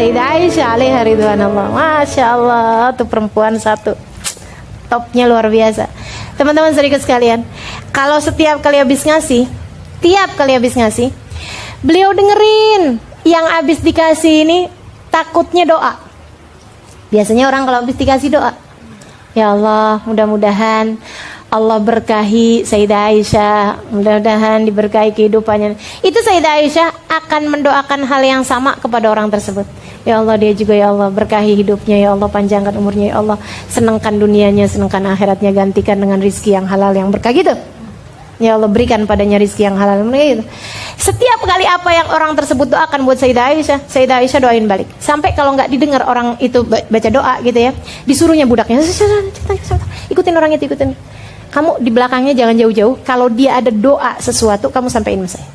Sayyidah Aisyah alaiha ridwanullah. Masya Allah, tuh perempuan satu topnya luar biasa. Teman-teman sedikit sekalian, kalau setiap kali habis ngasih, beliau dengerin yang habis dikasih ini, takutnya doa. Biasanya orang kalau habis dikasih doa, ya Allah, mudah-mudahan Allah berkahi Sayyidah Aisyah, mudah-mudahan diberkahi kehidupannya. Itu Sayyidah Aisyah akan mendoakan hal yang sama kepada orang tersebut. Ya Allah, dia juga ya Allah berkahi hidupnya, ya Allah panjangkan umurnya, ya Allah senangkan dunianya, senangkan akhiratnya, gantikan dengan rizki yang halal yang berkah gitu. Ya Allah berikan padanya rizki yang halal gitu. Setiap kali apa yang orang tersebut doakan buat Sayyidah Aisyah doain balik. Sampai kalau nggak didengar orang itu baca doa gitu ya, disuruhnya budaknya, ikutin orang itu, ikutin. Kamu di belakangnya jangan jauh-jauh. Kalau dia ada doa sesuatu, kamu sampaikan sama saya.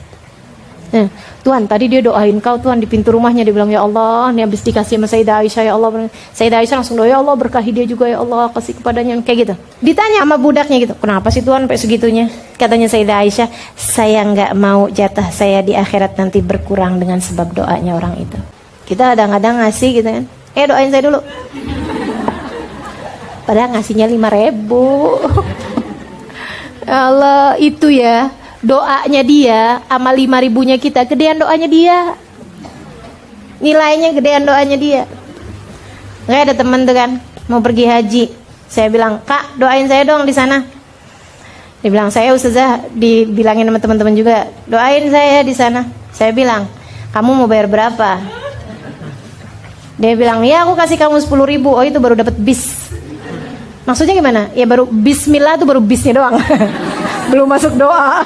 Nah, Tuhan tadi dia doain kau Tuhan di pintu rumahnya, dia bilang ya Allah, ini habis dikasih sama Sayyidah Aisyah, ya Allah. Sayyidah Aisyah langsung doa, ya Allah berkahi dia juga, ya Allah kasih kepadanya, kayak gitu. Ditanya sama budaknya gitu, kenapa sih Tuhan sampai segitunya? Katanya Sayyidah Aisyah, saya nggak mau jatah saya di akhirat nanti berkurang dengan sebab doanya orang itu. Kita kadang-kadang ngasih gitu kan, doain saya dulu. Padahal ngasihnya 5.000. Allah itu ya, doanya dia sama 5.000-nya kita, gedean doanya dia. Nilainya gedean doanya dia. Nggak ada temen tuh kan mau pergi haji. Saya bilang, "Kak, doain saya dong di sana." Dia bilang, "Saya ustazah dibilangin sama teman-teman juga, doain saya di sana." Saya bilang, "Kamu mau bayar berapa?" Dia bilang, "Ya aku kasih kamu 10.000. Oh itu baru dapat bis. Maksudnya gimana? Ya baru bismillah tuh baru bisnya doang. Belum masuk doa.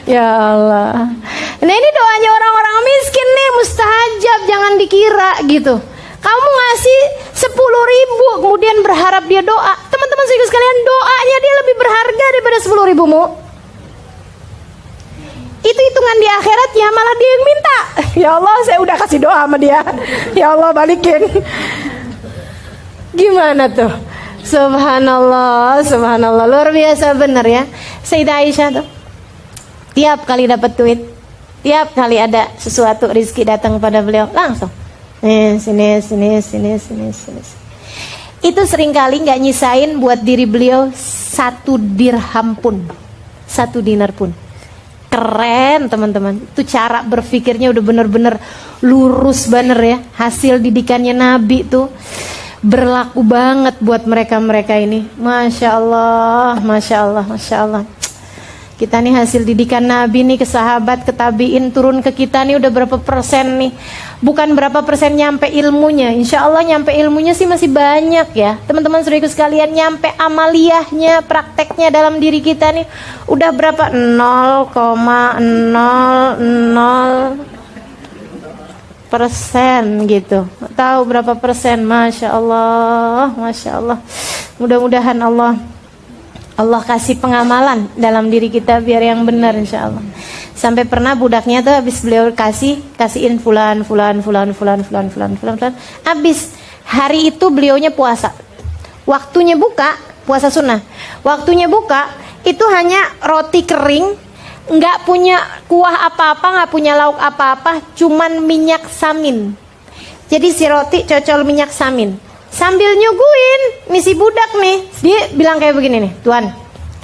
Ya Allah. Nah ini doanya orang-orang miskin nih, mustajab, jangan dikira gitu. Kamu ngasih 10.000 kemudian berharap dia doa. Teman-teman sekalian, doanya dia lebih berharga daripada 10.000-mu. Itu hitungan di akhiratnya, malah dia yang minta. Ya Allah, saya udah kasih doa sama dia. Ya Allah, balikin. Gimana tuh? Subhanallah, subhanallah, luar biasa benar ya. Sayyidah Aisyah tuh tiap kali dapat duit, tiap kali ada sesuatu rezeki datang pada beliau langsung sini. Itu seringkali nggak nyisain buat diri beliau 1 dirham pun, 1 dinar pun. Keren teman-teman, itu cara berpikirnya udah bener-bener lurus bener ya. Hasil didikannya Nabi tuh berlaku banget buat mereka-mereka ini. Masya Allah, Masya Allah, Masya Allah. Kita nih hasil didikan Nabi nih, ke sahabat, ke tabiin, turun ke kita nih udah berapa persen nih. Bukan berapa persen nyampe ilmunya, insya Allah nyampe ilmunya sih masih banyak ya. Teman-teman saudaraku sekalian, nyampe amaliyahnya, prakteknya dalam diri kita nih udah berapa? 0,00% gitu. Tahu berapa persen? Masya Allah, Masya Allah. Mudah-mudahan Allah kasih pengamalan dalam diri kita biar yang benar insya Allah. Sampai pernah budaknya tuh habis beliau kasihin fulan. Habis hari itu beliaunya puasa. Waktunya buka, puasa sunnah. Waktunya buka itu hanya roti kering, nggak punya kuah apa-apa, nggak punya lauk apa-apa, cuman minyak samin. Jadi si roti cocol minyak samin. Sambil nyuguhin, misi budak nih, dia bilang kayak begini nih, "Tuan,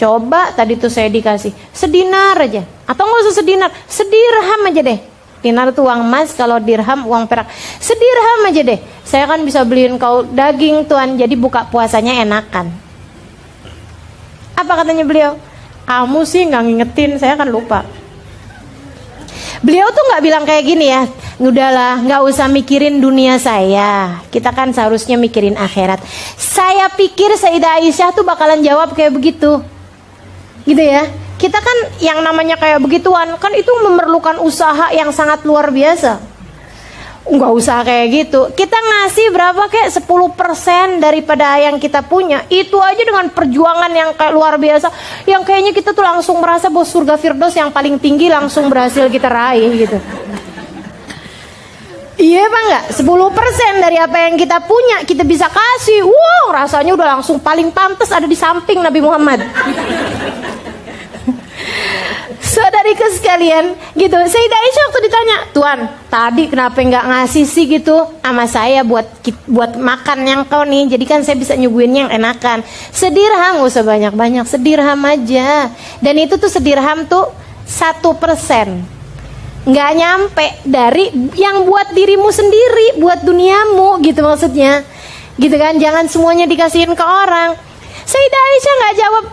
coba tadi tuh saya dikasih sedinar aja, atau nggak usah sedinar, sedirham aja deh. Dinar tuh uang emas, kalau dirham uang perak. Sedirham aja deh, saya kan bisa beliin kau daging Tuan, jadi buka puasanya enakan." Apa katanya beliau? "Kamu sih nggak ngingetin, saya kan lupa." Beliau tuh nggak bilang kayak gini ya, "Udahlah, nggak usah mikirin dunia saya. Kita kan seharusnya mikirin akhirat." Saya pikir Sayyidah Aisyah tuh bakalan jawab kayak begitu, gitu ya. Kita kan yang namanya kayak begituan kan itu memerlukan usaha yang sangat luar biasa. Nggak usah kayak gitu. Kita ngasih berapa kayak 10% daripada yang kita punya. Itu aja dengan perjuangan yang kayak luar biasa. Yang kayaknya kita tuh langsung merasa bahwa surga Firdaus yang paling tinggi langsung berhasil kita raih gitu. Iya Pak nggak? 10% dari apa yang kita punya kita bisa kasih. Wow, rasanya udah langsung paling pantas ada di samping Nabi Muhammad. Saudariku sekalian, gitu. Sayyidah Aisyah waktu ditanya, Tuan, tadi kenapa nggak ngasih sih gitu sama saya buat makan yang kau nih? Jadi kan saya bisa nyuguhin yang enakan. Sedirham, gak usah banyak-banyak, sedirham aja. Dan itu tuh sedirham tuh 1%. Nggak nyampe dari yang buat dirimu sendiri, buat duniamu, gitu maksudnya. Gitu kan, jangan semuanya dikasihin ke orang. Sayyidah Aisyah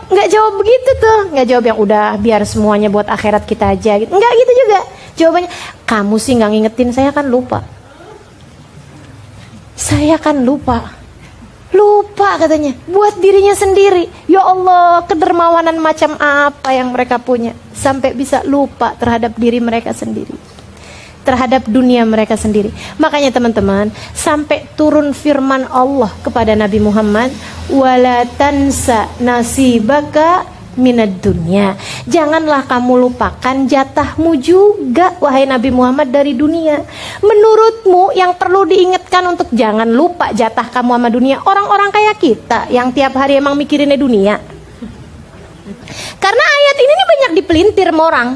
nggak jawab begitu tuh, nggak jawab yang udah biar semuanya buat akhirat kita aja gitu. Nggak gitu juga jawabannya. Kamu sih nggak ngingetin, saya kan lupa katanya, buat dirinya sendiri. Ya Allah, kedermawanan macam apa yang mereka punya sampai bisa lupa terhadap diri mereka sendiri, terhadap dunia mereka sendiri. Makanya teman-teman, sampai turun firman Allah kepada Nabi Muhammad, wala tansa nasibaka minad dunya. Janganlah kamu lupakan jatahmu juga, wahai Nabi Muhammad, dari dunia. Menurutmu yang perlu diingatkan untuk jangan lupa jatah kamu sama dunia orang-orang kayak kita yang tiap hari emang mikirinnya dunia? Karena ayat ini nih banyak dipelintir sama orang.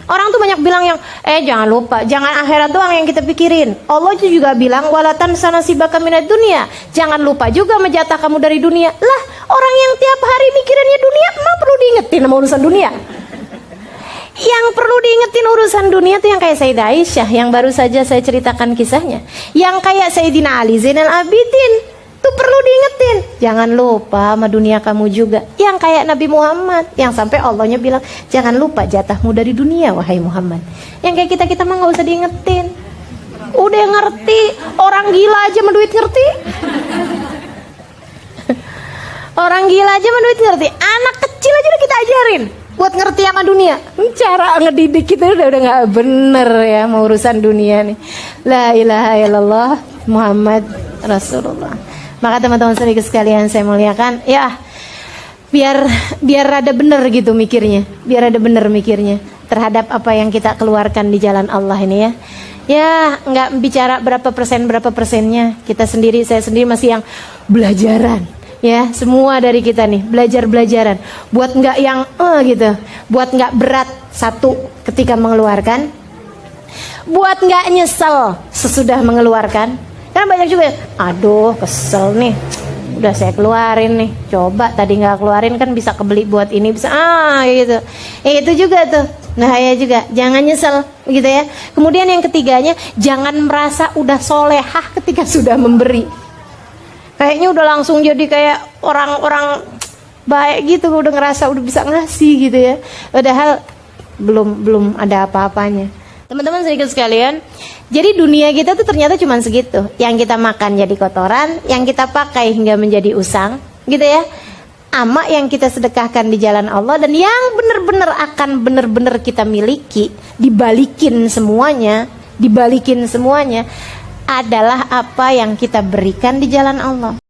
Orang tuh banyak bilang yang jangan lupa, jangan akhirat doang yang kita pikirin. Allah juga bilang walatan sanasibaka minad dunia. Jangan lupa juga menjatah kamu dari dunia. Lah, orang yang tiap hari mikirinnya dunia, emang perlu diingetin sama urusan dunia? Yang perlu diingetin urusan dunia tuh yang kayak Sayyidah Aisyah yang baru saja saya ceritakan kisahnya. Yang kayak Sayyidina Ali Zainal Abidin tuh perlu diingetin, jangan lupa sama dunia kamu juga. Yang kayak Nabi Muhammad, yang sampai Allahnya bilang jangan lupa jatahmu dari dunia, wahai Muhammad. Yang kayak kita mah nggak usah diingetin, udah ngerti. Orang gila aja sama duit ngerti. Orang gila aja sama duit ngerti. Anak kecil aja udah kita ajarin buat ngerti sama dunia. Cara ngedidik kita udah nggak bener ya, mau urusan dunia nih. La ilaha illallah Muhammad Rasulullah. Maka teman-teman sekalian saya muliakan, ya biar rada bener gitu mikirnya, biar rada bener mikirnya terhadap apa yang kita keluarkan di jalan Allah ini ya. Ya nggak bicara berapa persennya, kita sendiri, saya sendiri masih yang belajaran. Ya, semua dari kita nih belajaran, buat nggak yang gitu, buat nggak berat satu ketika mengeluarkan, buat nggak nyesel sesudah mengeluarkan. Kan banyak juga, aduh kesel nih, udah saya keluarin nih, coba tadi nggak keluarin kan bisa kebeli buat ini, bisa gitu. Itu juga tuh, nah ya juga, jangan nyesel gitu ya. Kemudian yang ketiganya, jangan merasa udah solehah ketika sudah memberi. Kayaknya udah langsung jadi kayak orang-orang baik gitu, udah ngerasa udah bisa ngasih gitu ya. Padahal belum ada apa-apanya. Teman-teman sedikit sekalian, jadi dunia kita tuh ternyata cuma segitu. Yang kita makan jadi kotoran, yang kita pakai hingga menjadi usang, gitu ya. Ama yang kita sedekahkan di jalan Allah, dan yang benar-benar akan benar-benar kita miliki, dibalikin semuanya adalah apa yang kita berikan di jalan Allah.